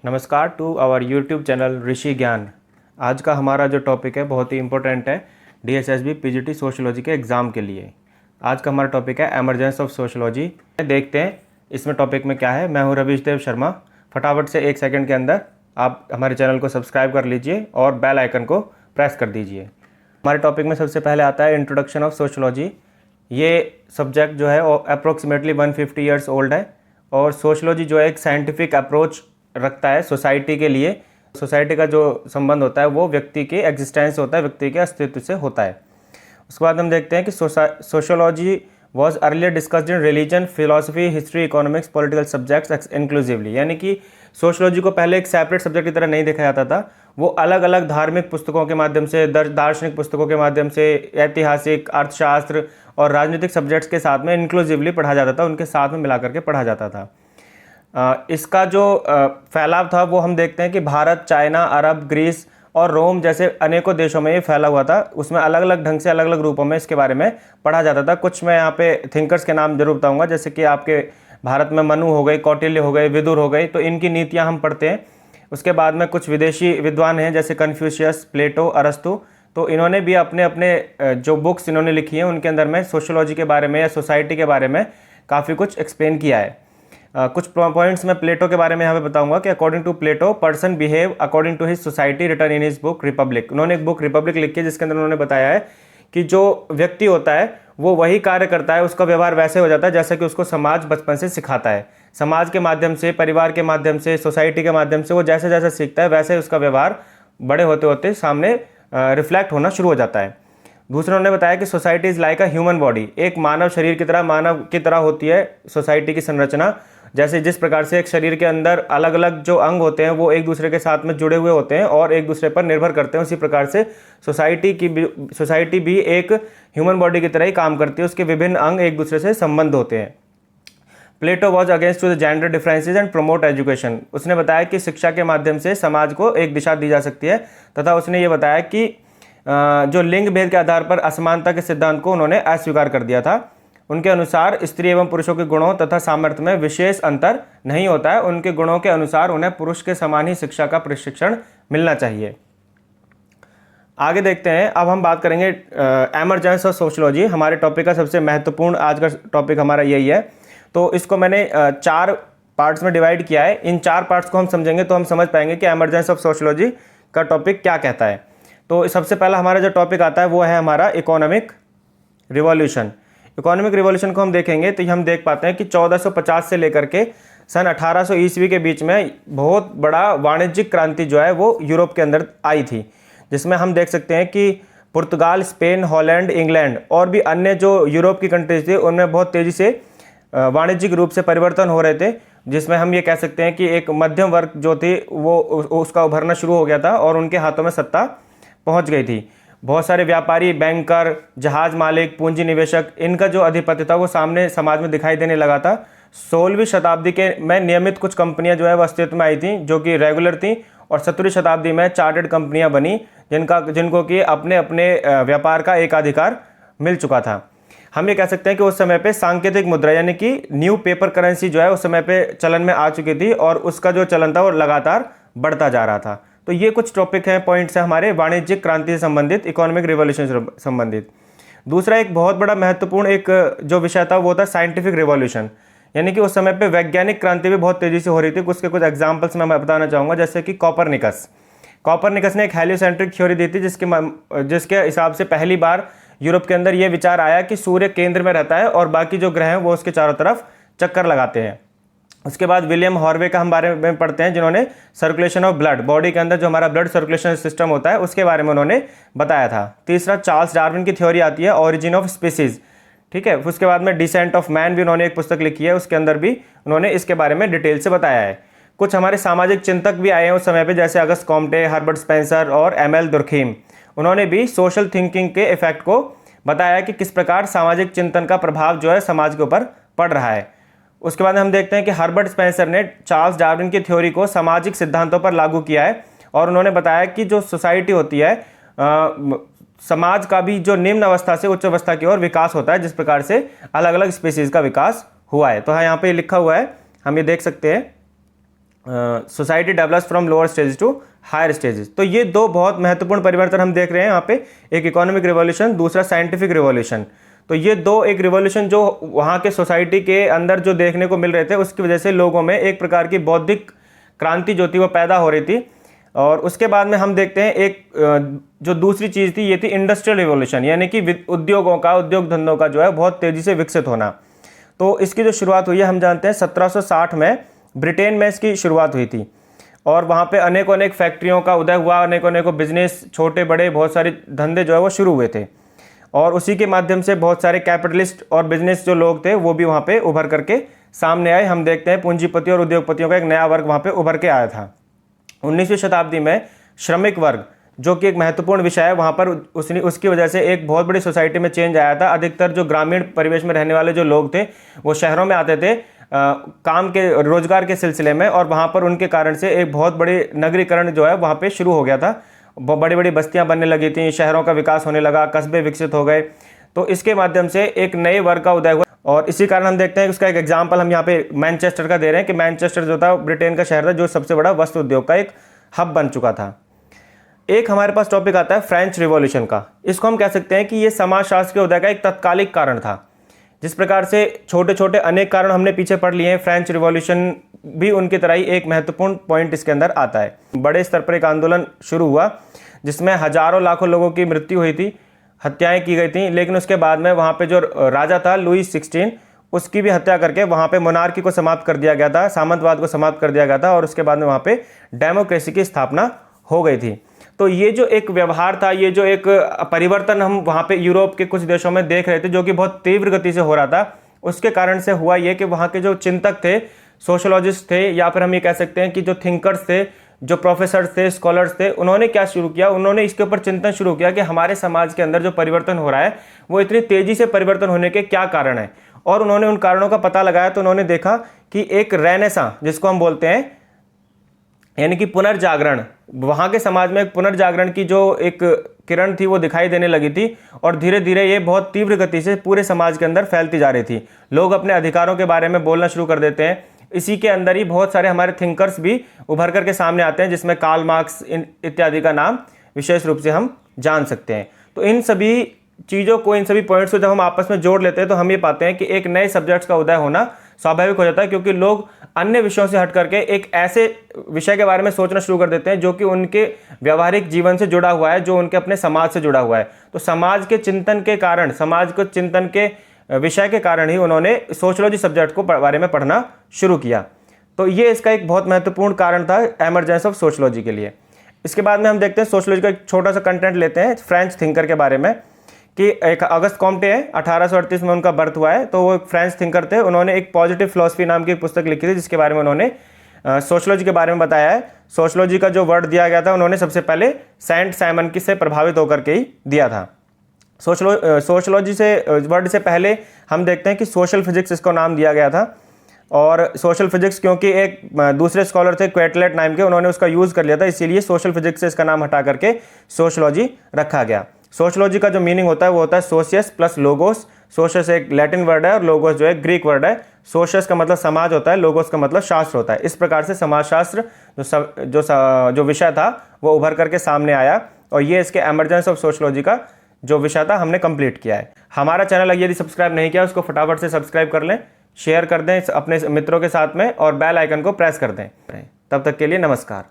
नमस्कार to our YouTube channel ऋषि ज्ञान। आज का हमारा जो टॉपिक है बहुत ही इम्पोर्टेंट है डीएसएसबी पीजीटी सोशियोलॉजी के एग्ज़ाम के लिए। आज का हमारा टॉपिक है एमरजेंस ऑफ सोशियोलॉजी। देखते हैं इसमें टॉपिक में क्या है। मैं हूं रवीश देव शर्मा। फटाफट से 1 सेकंड के अंदर आप हमारे चैनल को सब्सक्राइब कर लीजिए और बेल आइकन को प्रेस कर दीजिए। हमारे टॉपिक में सबसे पहले आता है इंट्रोडक्शन ऑफ सोशियोलॉजी। ये सब्जेक्ट जो है अप्रोक्सीमेटली 150 ईयर्स ओल्ड है और सोशियोलॉजी जो है एक साइंटिफिक अप्रोच रखता है सोसाइटी के लिए। सोसाइटी का जो संबंध होता है वो व्यक्ति के एग्जिस्टेंस होता है, व्यक्ति के अस्तित्व से होता है। उसके बाद हम देखते हैं कि sociology was earlier discussed in religion, philosophy, history, economics, political subjects inclusively. यानी कि सोशियोलॉजी को पहले एक सेपरेट सब्जेक्ट की तरह नहीं देखा जाता था। वो अलग अलग धार्मिक पुस्तकों के माध्यम से, दार्शनिक पुस्तकों के माध्यम से, ऐतिहासिक, अर्थशास्त्र और राजनीतिक सब्जेक्ट्स के साथ में इंक्लूसिवली पढ़ा जाता था, उनके साथ में मिला करके पढ़ा जाता था। इसका जो फैलाव था वो हम देखते हैं कि भारत, चाइना, अरब, ग्रीस और रोम जैसे अनेकों देशों में ये फैला हुआ था। उसमें अलग अलग ढंग से, अलग अलग रूपों में इसके बारे में पढ़ा जाता था। कुछ मैं यहाँ पे थिंकर्स के नाम जरूर बताऊंगा, जैसे कि आपके भारत में मनु हो गए, कौटिल्य हो गए, विदुर हो गए, तो इनकी नीतियाँ हम पढ़ते हैं। उसके बाद में कुछ विदेशी विद्वान हैं जैसे कन्फ्यूशियस, प्लेटो, अरस्तु। तो इन्होंने भी अपने अपने जो बुक्स इन्होंने लिखी हैं उनके अंदर में सोशियोलॉजी के बारे में या सोसाइटी के बारे में काफ़ी कुछ एक्सप्लेन किया है। कुछ पॉइंट्स मैं प्लेटो के बारे में यहाँ पे बताऊंगा कि according to Plato person behave according to his society written in his book Republic. उन्होंने एक बुक रिपब्लिक लिखी है जिसके अंदर उन्होंने बताया है कि जो व्यक्ति होता है वो वही कार्य करता है, उसका व्यवहार वैसे हो जाता है जैसा कि उसको समाज बचपन से सिखाता है। समाज के माध्यम से, परिवार के माध्यम से, सोसाइटी के माध्यम से वो जैसे जैसे सीखता है वैसे उसका व्यवहार बड़े होते होते सामने रिफ्लेक्ट होना शुरू हो जाता है। दूसरा उन्होंने बताया कि society is like a human body. एक मानव शरीर की तरह, मानव की तरह होती है सोसाइटी की संरचना। जैसे जिस प्रकार से एक शरीर के अंदर अलग अलग जो अंग होते हैं वो एक दूसरे के साथ में जुड़े हुए होते हैं और एक दूसरे पर निर्भर करते हैं, उसी प्रकार से सोसाइटी भी एक ह्यूमन बॉडी की तरह ही काम करती है। उसके विभिन्न अंग एक दूसरे से संबंध होते हैं। Plato was against to the gender differences and promote education. उसने बताया कि शिक्षा के माध्यम से समाज को एक दिशा दी जा सकती है, तथा उसने ये बताया कि जो लिंग भेद के आधार पर असमानता के सिद्धांत को उन्होंने अस्वीकार कर दिया था। उनके अनुसार स्त्री एवं पुरुषों के गुणों तथा सामर्थ्य में विशेष अंतर नहीं होता है। उनके गुणों के अनुसार उन्हें पुरुष के समान ही शिक्षा का प्रशिक्षण मिलना चाहिए। आगे देखते हैं। अब हम बात करेंगे एमरजेंस ऑफ सोशियोलॉजी। हमारे टॉपिक का सबसे महत्वपूर्ण आज का टॉपिक हमारा यही है। तो इसको मैंने 4 पार्ट्स में डिवाइड किया है। इन 4 पार्ट्स को हम समझेंगे तो हम समझ पाएंगे कि एमरजेंस ऑफ सोशियोलॉजी का टॉपिक क्या कहता है। तो सबसे पहला हमारा जो टॉपिक आता है वो है हमारा इकोनॉमिक रिवॉल्यूशन। इकोनॉमिक रिवॉल्यूशन को हम देखेंगे तो हम देख पाते हैं कि 1450 से लेकर के सन 1800 ईस्वी के बीच में बहुत बड़ा वाणिज्यिक क्रांति जो है वो यूरोप के अंदर आई थी, जिसमें हम देख सकते हैं कि पुर्तगाल, स्पेन, हॉलैंड, इंग्लैंड और भी अन्य जो यूरोप की कंट्रीज थी उनमें बहुत तेज़ी से वाणिज्यिक रूप से परिवर्तन हो रहे थे, जिसमें हम ये कह सकते हैं कि एक मध्यम वर्ग जो थी वो उसका उभरना शुरू हो गया था और उनके हाथों में सत्ता पहुंच गई थी। बहुत सारे व्यापारी, बैंकर, जहाज मालिक, पूंजी निवेशक, इनका जो आधिपत्य था वो सामने समाज में दिखाई देने लगा था। 16वीं शताब्दी के में नियमित कुछ कंपनियां जो है वो अस्तित्व में आई थी जो कि रेगुलर थी, और 17वीं शताब्दी में चार्टर्ड कंपनियां बनी जिनको कि अपने अपने व्यापार का एकाधिकार मिल चुका था। हम ये कह सकते हैं कि उस समय पे सांकेतिक मुद्रा यानी कि न्यू पेपर करेंसी जो है उस समय पे चलन में आ चुकी थी और उसका जो चलन था वो लगातार बढ़ता जा रहा था। तो ये कुछ टॉपिक हैं, पॉइंट्स हैं हमारे वाणिज्यिक क्रांति से संबंधित, इकोनॉमिक रिवॉल्यूशन से संबंधित। दूसरा एक बहुत बड़ा महत्वपूर्ण एक जो विषय था वो था साइंटिफिक रिवॉल्यूशन, यानी कि उस समय पे वैज्ञानिक क्रांति भी बहुत तेजी से हो रही थी। उसके कुछ एग्जाम्पल्स मैं बताना चाहूँगा, जैसे कि कॉपरनिकस ने एक हेलियोसेंट्रिक थ्योरी दी थी जिसके हिसाब से पहली बार यूरोप के अंदर ये विचार आया कि सूर्य केंद्र में रहता है और बाकी जो ग्रह हैं वो उसके चारों तरफ चक्कर लगाते हैं। उसके बाद विलियम हॉर्वे का हम बारे में पढ़ते हैं, जिन्होंने सर्कुलेशन ऑफ ब्लड, बॉडी के अंदर जो हमारा ब्लड सर्कुलेशन सिस्टम होता है उसके बारे में उन्होंने बताया था। तीसरा चार्ल्स डार्विन की थ्योरी आती है, ऑरिजिन ऑफ स्पीसीज। ठीक है। उसके बाद में डिसेंट ऑफ मैन भी उन्होंने एक पुस्तक लिखी है, उसके अंदर भी उन्होंने इसके बारे में डिटेल से बताया है। कुछ हमारे सामाजिक चिंतक भी आए हैं उस समय पर, जैसे अगस्त कॉम्टे, हर्बर्ट स्पेंसर और एमएल दुर्खीम। उन्होंने भी सोशल थिंकिंग के इफेक्ट को बताया कि किस प्रकार सामाजिक चिंतन का प्रभाव जो है समाज के ऊपर पड़ रहा है। उसके बाद हम देखते हैं कि हर्बर्ट स्पेंसर ने चार्ल्स डार्विन की थ्योरी को सामाजिक सिद्धांतों पर लागू किया है और उन्होंने बताया कि जो सोसाइटी होती है, समाज का भी जो निम्न अवस्था से उच्च अवस्था की ओर विकास होता है, जिस प्रकार से अलग अलग स्पीसीज का विकास हुआ है। तो हाँ, यहाँ पे लिखा हुआ है, हम ये देख सकते हैं society develops from lower stages to higher stages. तो ये दो बहुत महत्वपूर्ण परिवर्तन हम देख रहे हैं यहाँ पे, एक इकोनॉमिक रिवॉल्यूशन, दूसरा साइंटिफिक रिवॉल्यूशन। तो ये दो एक रिवॉल्यूशन जो वहाँ के सोसाइटी के अंदर जो देखने को मिल रहे थे, उसकी वजह से लोगों में एक प्रकार की बौद्धिक क्रांति जो थी वो पैदा हो रही थी। और उसके बाद में हम देखते हैं एक जो दूसरी चीज़ थी, ये थी इंडस्ट्रियल रिवॉल्यूशन, यानी कि उद्योगों का, उद्योग धंधों का जो है बहुत तेज़ी से विकसित होना। तो इसकी जो शुरुआत हुई है हम जानते हैं 1760 में ब्रिटेन में इसकी शुरुआत हुई थी। और वहाँ पे अनेकों अनेक फैक्ट्रियों का उदय हुआ, अनेकों अनेकों बिजनेस, छोटे बड़े बहुत सारे धंधे जो है वो शुरू हुए थे। और उसी के माध्यम से बहुत सारे कैपिटलिस्ट और बिजनेस जो लोग थे वो भी वहाँ पे उभर करके सामने आए। हम देखते हैं पूंजीपति और उद्योगपतियों का एक नया वर्ग वहाँ पे उभर के आया था। 19वीं शताब्दी में श्रमिक वर्ग जो कि एक महत्वपूर्ण विषय है, वहाँ पर उसकी वजह से एक बहुत बड़ी सोसाइटी में चेंज आया था। अधिकतर जो ग्रामीण परिवेश में रहने वाले जो लोग थे वो शहरों में आते थे काम के, रोजगार के सिलसिले में, और वहाँ पर उनके कारण से एक बहुत बड़ी नगरीकरण जो है वहाँ पे शुरू हो गया था। बड़ी बड़ी बस्तियाँ बनने लगी थी, शहरों का विकास होने लगा, कस्बे विकसित हो गए। तो इसके माध्यम से एक नए वर्ग का उदय हुआ। और इसी कारण हम देखते हैं कि उसका एक एग्जाम्पल हम यहाँ पे मैनचेस्टर का दे रहे हैं कि मैनचेस्टर जो था ब्रिटेन का शहर था जो सबसे बड़ा वस्त्र उद्योग का एक हब बन चुका था। एक हमारे पास टॉपिक आता है फ्रेंच रिवॉल्यूशन का। इसको हम कह सकते हैं कि ये समाजशास्त्र के उदय का एक तत्कालिक कारण था। जिस प्रकार से छोटे छोटे अनेक कारण हमने पीछे पढ़ लिए हैं, फ्रेंच रिवॉल्यूशन भी उनकी तरह ही एक महत्वपूर्ण पॉइंट इसके अंदर आता है। बड़े स्तर पर एक आंदोलन शुरू हुआ जिसमें हजारों लाखों लोगों की मृत्यु हुई थी, हत्याएं की गई थी। लेकिन उसके बाद में वहाँ पे जो राजा था लुई 16, उसकी भी हत्या करके वहाँ पे मोनार्की को समाप्त कर दिया गया था, सामंतवाद को समाप्त कर दिया गया था। और उसके बाद में वहाँ पे डेमोक्रेसी की स्थापना हो गई थी। तो ये जो एक व्यवहार था, ये जो एक परिवर्तन हम वहाँ पे यूरोप के कुछ देशों में देख रहे थे जो कि बहुत तीव्र गति से हो रहा था, उसके कारण से हुआ ये कि वहाँ के जो चिंतक थे, सोशोलॉजिस्ट थे, या फिर हम ये कह सकते हैं कि जो थिंकर्स थे, जो प्रोफेसर्स थे, स्कॉलर्स थे, उन्होंने क्या शुरू किया, उन्होंने इसके ऊपर चिंतन शुरू किया कि हमारे समाज के अंदर जो परिवर्तन हो रहा है वो इतनी तेजी से परिवर्तन होने के क्या कारण है। और उन्होंने उन कारणों का पता लगाया। तो उन्होंने देखा कि एक रेनेसां जिसको हम बोलते हैं, यानी कि पुनर्जागरण, वहाँ के समाज में एक पुनर्जागरण की जो एक किरण थी वो दिखाई देने लगी थी। और धीरे धीरे ये बहुत तीव्र गति से पूरे समाज के अंदर फैलती जा रही थी। लोग अपने अधिकारों के बारे में बोलना शुरू कर देते हैं। इसी के अंदर ही बहुत सारे हमारे थिंकर्स भी उभर करके सामने आते हैं, जिसमें कार्ल मार्क्स इत्यादि का नाम विशेष रूप से हम जान सकते हैं। तो इन सभी चीज़ों को, इन सभी पॉइंट्स को जब हम आपस में जोड़ लेते हैं तो हम ये पाते हैं कि एक नए सब्जेक्ट्स का उदय होना स्वाभाविक हो जाता है, क्योंकि लोग अन्य विषयों से हट करके एक ऐसे विषय के बारे में सोचना शुरू कर देते हैं जो कि उनके व्यवहारिक जीवन से जुड़ा हुआ है, जो उनके अपने समाज से जुड़ा हुआ है। तो समाज के चिंतन के कारण, समाज को चिंतन के विषय के कारण ही उन्होंने सोशियोलॉजी सब्जेक्ट को बारे में पढ़ना शुरू किया। तो ये इसका एक बहुत महत्वपूर्ण कारण था एमरजेंस ऑफ सोशियोलॉजी के लिए। इसके बाद में हम देखते हैं सोशियोलॉजी का एक छोटा सा कंटेंट लेते हैं फ्रेंच थिंकर के बारे में, कि एक अगस्त कॉम्टे है, 1838 में उनका बर्थ हुआ है। तो वो एक फ्रेंच थिंकर थे। उन्होंने एक पॉजिटिव फिलॉसफी नाम की एक पुस्तक लिखी थी जिसके बारे में उन्होंने सोशियोलॉजी के बारे में बताया है। सोशियोलॉजी का जो वर्ड दिया गया था उन्होंने सबसे पहले सेंट साइमन की से प्रभावित होकर के ही दिया था। सोशियोलॉजी से वर्ड से पहले हम देखते हैं कि सोशल फिजिक्स इसको नाम दिया गया था। और सोशल फिजिक्स क्योंकि एक दूसरे स्कॉलर थे क्वेटलेट नाम के, उन्होंने उसका यूज़ कर लिया था, इसीलिए सोशल फिजिक्स से इसका नाम हटा करके सोशियोलॉजी रखा गया। सोशियोलॉजी का जो मीनिंग होता है वो होता है सोशियस प्लस लोगोस। सोशियस एक लैटिन वर्ड है और लोगोस जो है ग्रीक वर्ड है। सोशियस का मतलब समाज होता है, लोगोस का मतलब शास्त्र होता है। इस प्रकार से समाजशास्त्र जो विषय था वो उभर करके सामने आया। और ये इसके एमरजेंस ऑफ सोशियोलॉजी का जो विषय था हमने कंप्लीट किया है। हमारा चैनल यदि सब्सक्राइब नहीं किया उसको फटाफट से सब्सक्राइब कर लें, शेयर कर दें अपने मित्रों के साथ में, और बेल आइकन को प्रेस कर दें। तब तक के लिए नमस्कार।